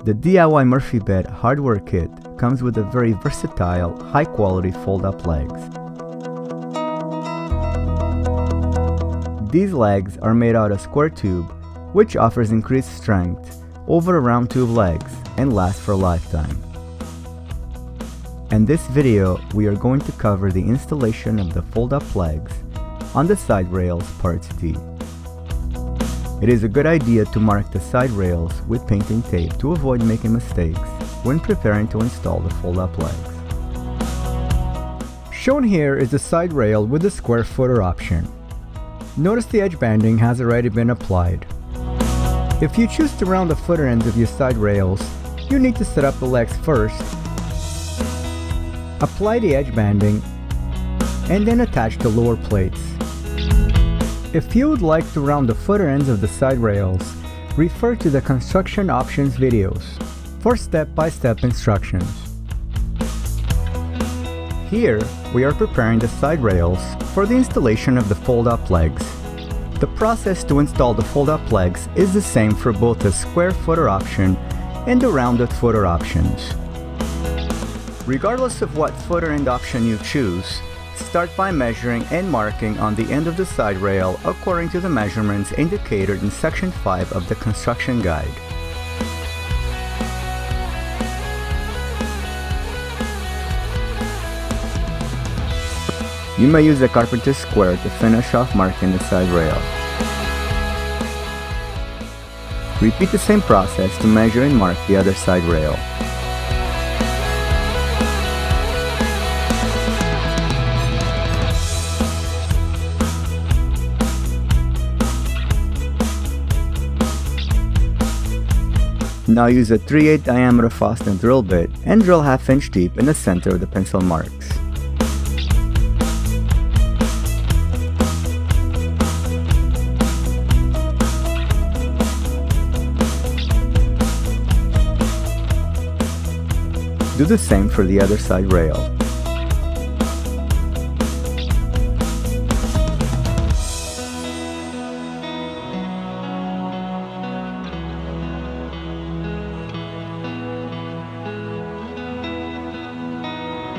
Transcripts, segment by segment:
The DIY Murphy bed hardware kit comes with a very versatile, high-quality fold-up legs. These legs are made out of square tube, which offers increased strength over round tube legs and lasts for a lifetime. In this video, we are going to cover the installation of the fold-up legs on the side rails parts D. It is a good idea to mark the side rails with painting tape to avoid making mistakes when preparing to install the fold-up legs. Shown here is the side rail with the square footer option. Notice the edge banding has already been applied. If you choose to round the footer ends of your side rails, you need to set up the legs first, apply the edge banding, and then attach the lower plates. If you would like to round the footer ends of the side rails, refer to the construction options videos for step-by-step instructions. Here, we are preparing the side rails for the installation of the fold-up legs. The process to install the fold-up legs is the same for both the square footer option and the rounded footer options. Regardless of what footer end option you choose, start by measuring and marking on the end of the side rail according to the measurements indicated in section 5 of the construction guide. You may use a carpenter's square to finish off marking the side rail. Repeat the same process to measure and mark the other side rail. Now use a 3/8 diameter Foston drill bit and drill 1/2 inch deep in the center of the pencil marks. Do the same for the other side rail.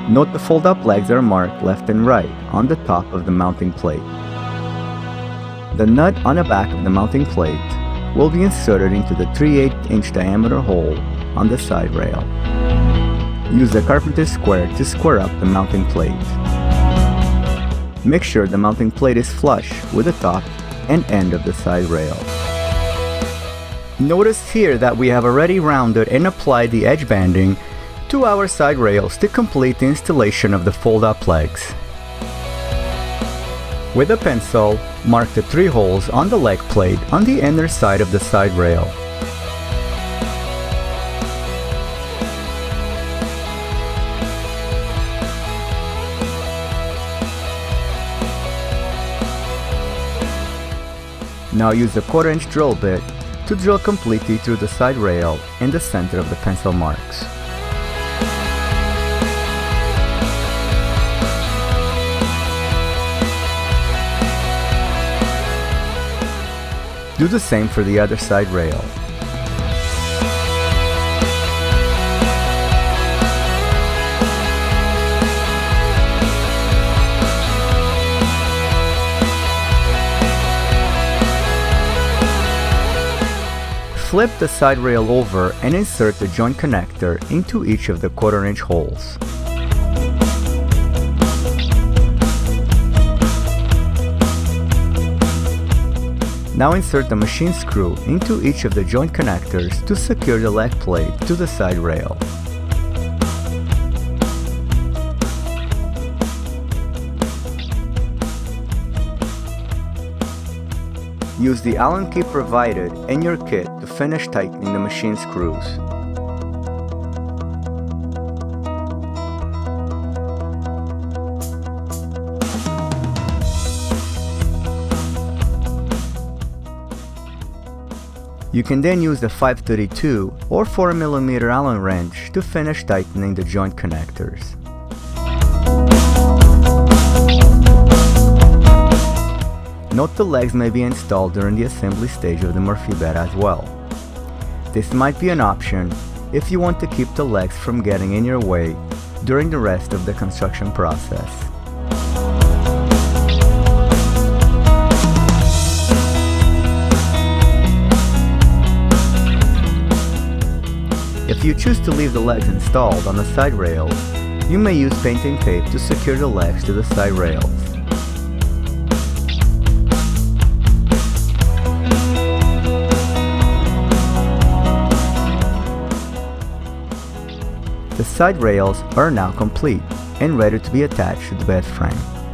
Note the fold-up legs are marked left and right on the top of the mounting plate. The nut on the back of the mounting plate will be inserted into the 3/8 inch diameter hole on the side rail. Use the carpenter's square to square up the mounting plate. Make sure the mounting plate is flush with the top and end of the side rail. Notice here that we have already rounded and applied the edge banding to our side rails to complete the installation of the fold-up legs. With a pencil, mark the 3 holes on the leg plate on the inner side of the side rail. Now use a 1/4 inch drill bit to drill completely through the side rail in the center of the pencil marks. Do the same for the other side rail. Flip the side rail over and insert the joint connector into each of the 1/4 inch holes. Now insert the machine screw into each of the joint connectors to secure the leg plate to the side rail. Use the Allen key provided in your kit to finish tightening the machine screws. You can then use the 532 or 4mm Allen wrench to finish tightening the joint connectors. Note the legs may be installed during the assembly stage of the Murphy bed as well. This might be an option if you want to keep the legs from getting in your way during the rest of the construction process. If you choose to leave the legs installed on the side rails, you may use painting tape to secure the legs to the side rails. The side rails are now complete and ready to be attached to the bed frame.